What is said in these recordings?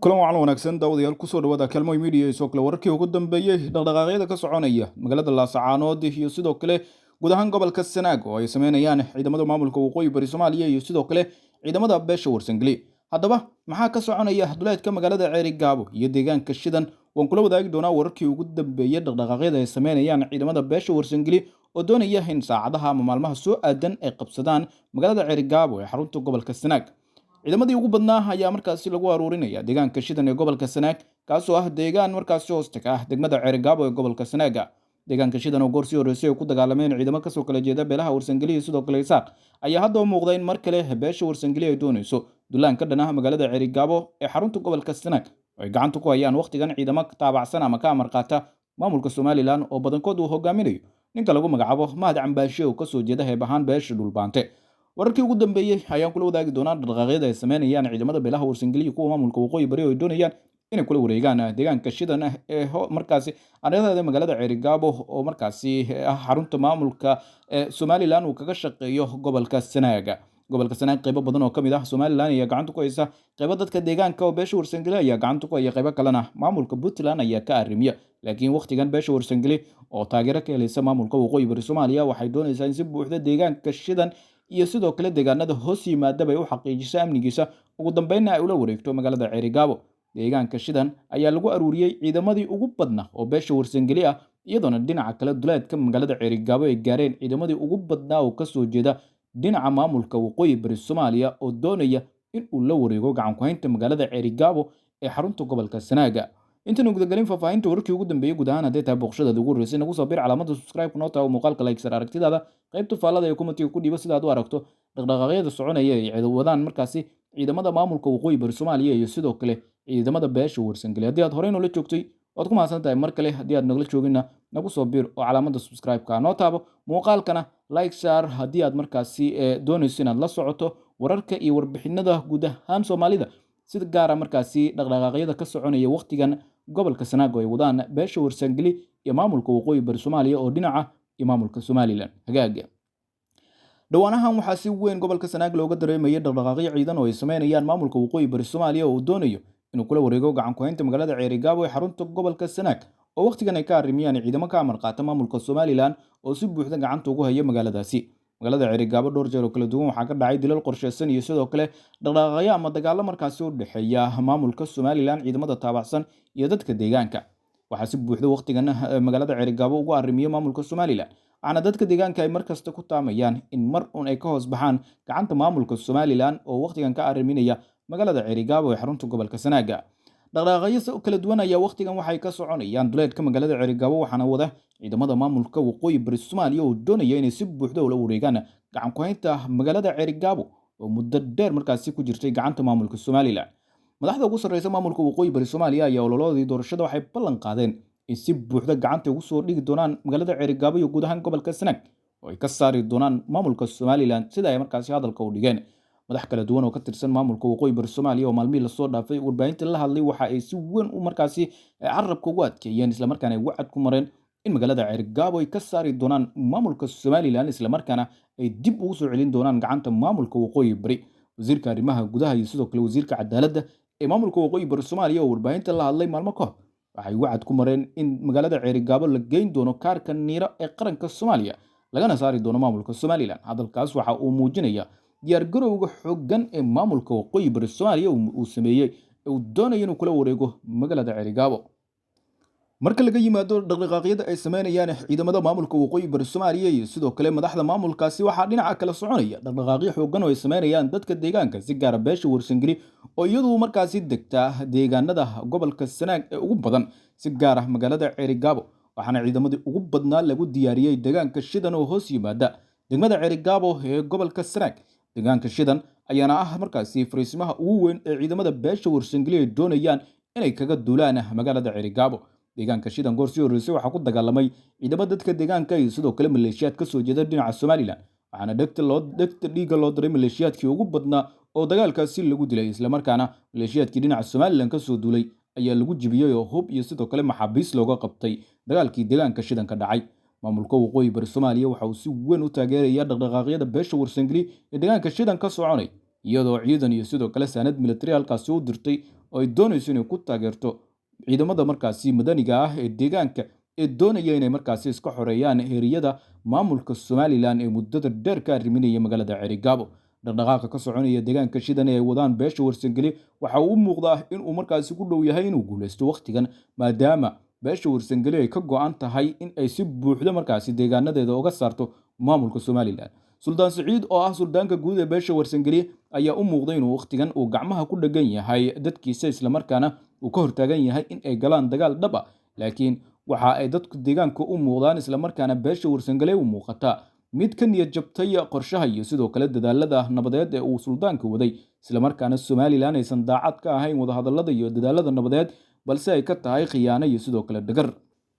kulan wacan wanaagsan daawadayaal kusoo dhawaada Kalmoy Media isoo kale wararkii ugu dambeeyay dhaqdhaqaaqyada ka soconaya magaalada Laascaanood iyo sidoo kale guud ahaan gobolka Sanaag oo ay sameynayaan ciidamada maamulka waqooyi bari Soomaaliya iyo sidoo kale ciidamada beesha Warsangeli. Haddaba maxaa ka soconaya duleedka magaalada Ceerigaabo iyo deegaanka Shidan waan kula wadaagi doonaa wararkii ugu dambeeyay dhaqdhaqaaqyada ay sameynayaan ciidamada beesha Warsangeli oo doonaya in saacadaha ama maalmaha soo aadan ay qabsadaan magaalada Ceerigaabo ee xarunta gobolka Sanaag. ciidamadii ugu badnaa ayaa markaasi lagu aruurinaya deegaanka Shidan ee gobolka Sanaag kaasoo ah deegaan markaasi hoostaga ah degmada Ceerigaabo ee gobolka Sanaag. deegaanka Shidan oo goor sii horeysay ku dagaalameen ciidamo ka soo kala jeeda beelaha Warsangeli iyo sidoo kale Isaaq ayaa hadda u muuqda in mar kale beesha Warsangeli ay doonayso dulaan ka dhanaha magaalada Ceerigaabo ee xarunta gobolka Sanaag oo ay gacanta ku hayaan waqtigan ciidamo taabacsan ama ka amar qaata maamulka Somaliland oo badankood uu hogaaminayo ninka lagu magacaabo Mahad Cambaashe oo ka soo jeeda heeb ahaan beesha Dhulbaante. wararkii ugu dambeeyay ayaan kula wadaagi doonaa dhaqdhaqaaqyada ay sameynayaan ciidamada beelaha Warsangeli iyo kuwa maamulka waqooyi bari oo ay doonayaan inay kula wareegaan deegaanka Shidan ee markaasi ardayda magaalada Ceerigaabo oo markaasi ah xarunta maamulka Somaliland uu kaga shaqeeyo gobolka Sanaag. gobolka Sanaag qaybo badan oo kamid ah Somaliland ayaa gacanta ku haysa qaybo dadka deegaanka oo beesha Warsangeli ayaa gacanta ku haya qaybo kalena maamulka Puntland ayaa ka arrimiya laakiin waqtigan beesha Warsangeli oo taageero ka helaysa maamulka waqooyi bari Soomaaliya waxay doonaysaa in si buuxda deegaanka Shidan iyo sidoo kale deegaanada hoos yimaada ay u xaqiijiso amnigiisa ugu dambeynna ay ula wareegto magaalada Ceerigaabo. deegaanka Shidan ayaa lagu aruuriyay ciidamadii ugu badnaa oo beesha Warsangeli ah iyadoona dhinaca kale duleedka magaalada Ceerigaabo ay gaareen ciidamadii ugu badnaa oo ka soo jeeda dhinaca maamulka waqooyi bari Soomaaliya oo doonaya in uu la wareego gacan ku haynta magaalada Ceerigaabo ee xarunta gobolka Sanaag. intaan ugu galin faafahinta wararkii ugu dambeeyay guud ahaan haddii tahay boqoshada ugu horeysay nagu soo bir calaamada subscribe kuna taa muuqaalka like sar aragtidaada qaybta faallada ee comment ku dhiiba sida aad u aragto dhaqdhaqaaqyada soconaya ee ciidamadaan markaasi ciidamada maamulka waqooyi bari Soomaaliya iyo sidoo kale ciidamada beesha Warsangeli. haddii aad horey noola joogtay waad ku mahadsan tahay mar kale haddii aad nagala joogina nagu soo bir oo calaamada subscribe-ka noo taabo muuqaalkana like share haddii aad markaasi doonayso inaad la socoto wararka iyo warbixinada guud ahaan Soomaalida sida gaar ah markaasi dhaqdhaqaaqyada ka soconaya waqtigan gobolka Sanaag oo ay wadaan beesha Warsangeli iyo maamulka waqooyi bari Soomaaliya oo dhinaca iyo maamulka Somaliland. hagaaga dhawaanahan waxaa si weyn gobolka Sanaag looga dareemayay dhaqdhaqaaqyo ciidan oo ay sameynayaan maamulka waqooyi bari Soomaaliya oo doonayo inuu kula wareego gacan ku haynta magaalada Ceerigaabo ee xarunta gobolka Sanaag oo waqtigan ay ka arrimiyaan ciidamo ka amar qaata maamulka Somaliland oo si buuxda gacanta ugu haya magaaladaasi. magaalada Ceerigaabo dhowr jeer oo kala duwan waxaa ka dhacay dilal qorsheysan iyo sidoo kale dhaqdhaqaaqyo ama dagaalo markaasi u dhaxeeya maamulka Somaliland ciidamada taabacsan iyo dadka deegaanka. waxaa si buuxda waqtigan magaalada Ceerigaabo ugu arrimiyo maamulka Somaliland waxaana dadka deegaanka ay markasta ku taamayaan in mar uun ay ka hoos baxaan gacanta maamulka Somaliland oo waqtigan ka arriminaya magaalada Ceerigaabo ee xarunta gobolka Sanaag. dhaqdhaqaaqyo kala duwan ayaa waqtigan waxay ka soconayaan duleedka magaalada Ceerigaabo waxaana wada ciidamada maamulka waqooyi bari Soomaaliya oo doonaya inay si buuxda ula wareegaan gacan ku haynta magaalada Ceerigaabo oo muddo dheer markaasi ku jirtay gacanta maamulka Somaliland. madaxda ugu sarreysa maamulka waqooyi bari Soomaaliya ayaa ololadoodii doorashada waxay ballan qaadeen in si buuxda gacanta ugu soo dhigi doonaan magaalada Ceerigaabo iyo guud ahaan gobolka Sanaag oo ay ka saari doonaan maamulka Somaliland sida ay markaasi hadalka u dhigeen. madax kala duwan oo ka tirsan maamulka waqooyi bari Soomaaliya oo maalmihii la soo dhaafay warbaahinta la hadlay waxa ay si weyn u markaasi carabka ugu adkeeyeen isla markaana ay wacad ku mareen in magaalada Ceerigaabo ay ka saari doonaan maamulka Somaliland isla markaana ay dib ugu soo celin doonaan gacanta maamulka waqooyi bari. wasiirka arrimaha gudaha iyo sidoo kale wasiirka cadaaladda ee maamulka waqooyi bari Soomaaliya oo warbaahinta la hadlay maalmo ka hor waxay wacad ku mareen in magaalada Ceerigaabo la geyn doono kaarka niiro ee qaranka Soomaaliya lagana saari doono maamulka Somaliland. hadalkaas waxa uu muujinayaa diyaar garowga xooggan ee maamulka waqooyi bari Soomaaliya uu sameeyay ee uu doonayo inuu kula wareego magaalada Ceerigaabo. marka laga yimaado dhaqdhaqaaqyada ay sameynayaan ciidamada maamulka waqooyi bari Soomaaliya iyo sidoo kale madaxda maamulkaasi waxaa dhinaca kala soconaya dhaqdhaqaaqyo xooggan oo ay sameynayaan dadka deegaanka si gaar ah beesha Warsangeli oo iyadu markaasi degta deegaanada gobolka Sanaag ee ugu badan si gaar ah magaalada Ceerigaabo waxaana ciidamadii ugu badnaa lagu diyaariyay deegaanka Shidan oo hoos yimaada degmada Ceerigaabo ee gobolka Sanaag. deegaanka Shidan ayaana ah markaasi fariisimaha ugu weyn ee ciidamada beesha Warsangeli ay doonayaan inay kaga duulaan magaalada Ceerigaabo. deegaanka Shidan goor sii horeysay waxaa ku dagaalamay ciidamada dadka deegaanka iyo sidoo kale maleeshiyaad ka soo jeeda dhinaca Somaliland waxaana dhegta dhiiga loo diray maleeshiyaadkii ugu badnaa oo dagaalkaasi lagu dilay isla markaana maleeshiyaadkii dhinaca Somaliland ka soo duulay ayaa lagu jibiyay oo hub iyo sidoo kale maxaabiis looga qabtay dagaalkii deegaanka Shidan ka dhacay. maamulka waqooyi bari Soomaaliya waxa uu si weyn u taageeraya dhaqdhaqaaqyada beesha Warsangeli ee deegaanka Shidan ka soconay iyadoo ciidan iyo sidoo kale sanad military halkaasi u dirtay oo ay doonayso inay ku taageerto ciidamada markaasi madaniga ah ee deegaanka ee doonaya inay markaasi iska xoreeyaan heeriyada maamulka Somaliland ee muddada dheer ka arriminaya magaalada Cerigabo. Dhaqdhaqaaqa ka soconaya deegaanka shidan ee ay wadaan beesha warsangeli waxa uu u muuqdaa in uu markaasi ku dhow yahay inuu guuleysto waqtigan, maadaama beesha warsangeli ay ka go'an tahay in ay si buuxda markaasi deegaanadeeda uga saarto maamulka Somaliland. Suldaan Siciid oo ah suldaanka guud ee beesha warsangeli ayaa u muuqday inuu waqtigan uu gacmaha ku dhagan yahay dadkiisa, isla markaana uu ka hortaagan yahay in ay galaan dagaal dhab ah. Laakiin waxa ay dadku deegaanka u muuqdaan, isla markaana beesha warsangeli u muuqata mid ka niyad jabtay qorshaha iyo sidoo kale dadaalada nabadeed ee uu suldaanka waday, isla markaana Somaliland aysan daacad ka ahayn wadahadallada iyo dadaalada nabadeed, balse ay ka tahay khiyaano iyo sidoo kale dhagar.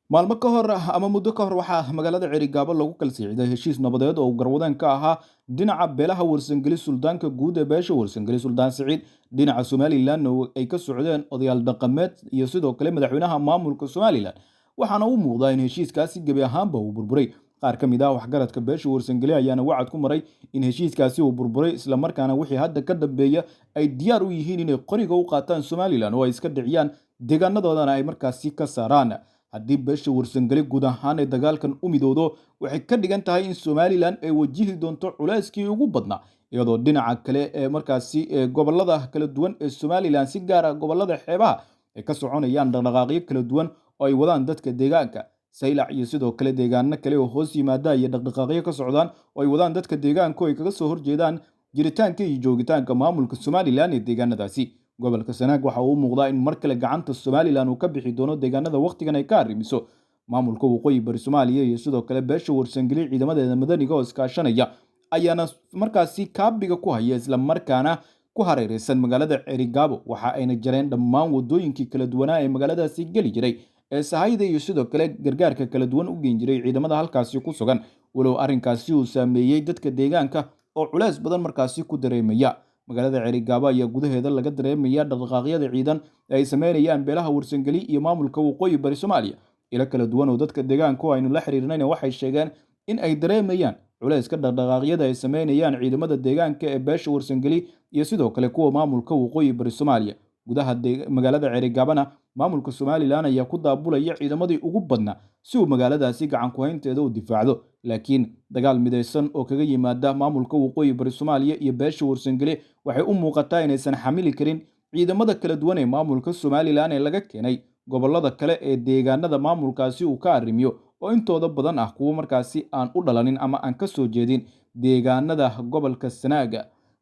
Maalmo ka hor ama muddo ka hor waxaa magaalada Cerigabo lagu kala saaxiiday heshiis nabadeed oo garwadaan ka ahaa dhinaca beelaha warsangeli suldaanka guud ee beesha warsangeli Suldaan Siciid, dhinaca Somaliland ay ka socdeen odayaal dhaqameed iyo sidoo kale madaxweynaha maamulka Somaliland. Waxaana u muuqdaa in heshiiskaasi gebi ahaanba uu burburay. Qaar ka mid ah waxgaradka beesha warsangeli ayaana wacad ku maray in heshiiskaasi uu burburay, isla markaana wixii hadda ka dambeeya ay diyaar u yihiin inay qoriga u qaataan Somaliland oo ay iska dhiciyaan deegaanadoodana ay markaasi ka saaraan. Haddii beesha warsangeli guud ahaan ay dagaalkan u midowdo, waxay ka dhigan tahay in Somaliland ay wajihi doonto culeyskii ugu badnaa, iyadoo dhinaca kale ee markaasi gobolada kala duwan ee Somaliland si gaar ah gobolada xeebaha ay ka soconayaan dhaqdhaqaaqyo kala duwan oo ay wadaan dadka deegaanka. Saylac iyo sidoo kale deegaano kale oo hoos yimaada iyo dhaqdhaqaaqyo ka socdaan oo ay wadaan dadka deegaanka oo ay kaga soo horjeedaan jiritaanka iyo joogitaanka maamulka Somaliland ee deegaanadaasi. Gobolka Sanaag waxa uu muuqdaa in mar kale gacanta Somaliland uu ka bixi doono deegaanada waqtigan ay ka arrimiso maamulka waqooyi bari Soomaaliya iyo sidoo kale beesha warsangeli ciidamadeeda madaniga oo iskaashanaya ayaana markaasi kaabiga ku haya, isla markaana ku hareeraysan magaalada Cerigabo. Waxa ayna jareen dhammaan wadooyinkii kala duwanaa ee magaaladaasi geli jiray ee sahayda iyo sidoo kale gargaarka kala duwan u geyn jiray ciidamada halkaasi ku sugan, walow arrinkaasi uu saameeyay dadka deegaanka oo culays badan markaasi ku dareemaya. Magaalada Cerigabo ayaa gudaheeda laga dareemaya dhaqdhaqaaqyada ciidan ee ay sameynayaan beelaha warsangeli iyo maamulka waqooyi bari Soomaaliya. Ilo kala duwan oo dadka deegaanka oo aynu la xiriirnayna waxay sheegeen in ay dareemayaan culayska dhaqdhaqaaqyada ay sameynayaan ciidamada deegaanka ee beesha warsangeli iyo sidoo kale kuwa maamulka waqooyi bari Soomaaliya. Gudaha magaalada Cerigabona maamulka Somaliland ayaa ku daabulaya ciidamadii ugu badnaa si uu magaaladaasi gacan ku haynteeda u difaacdo, laakiin dagaal midaysan oo kaga yimaada maamulka waqooyi bari Soomaaliya iyo beesha warsangeli waxay u muuqataa inaysan xamili karin ciidamada kala duwan ee maamulka Somaliland ee laga keenay gobolada kale ee deegaanada maamulkaasi uu ka arrimiyo, oo intooda badan ah kuwo markaasi aan u dhalanin ama aan ka soo jeedin deegaanada gobolka Sanaag.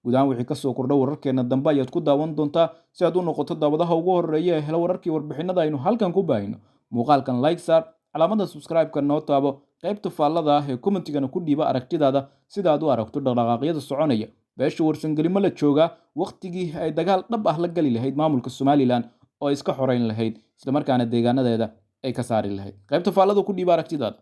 Guud ahaan wixii ka soo kordha wararkeena dambe ayaad ku daawan doontaa. Si aad u noqoto daawadaha ugu horeeya ee hela wararkii warbixinada aynu halkan ku baahino, muuqaalkan like saar, calaamada subscribe-ka noo taabo, qaybta faallada ah ee commentigana ku dhiiba aragtidaada sida aad u aragto dhaqdhaqaaqyada soconaya. Beesha warsangeli ma la joogaa waqtigii ay dagaal dhab ah la gali lahayd maamulka Somaliland oo ay iska xoreyn lahayd, isla markaana deegaanadeeda ay ka saari lahayd? Qaybta faallada ku dhiiba aragtidaada.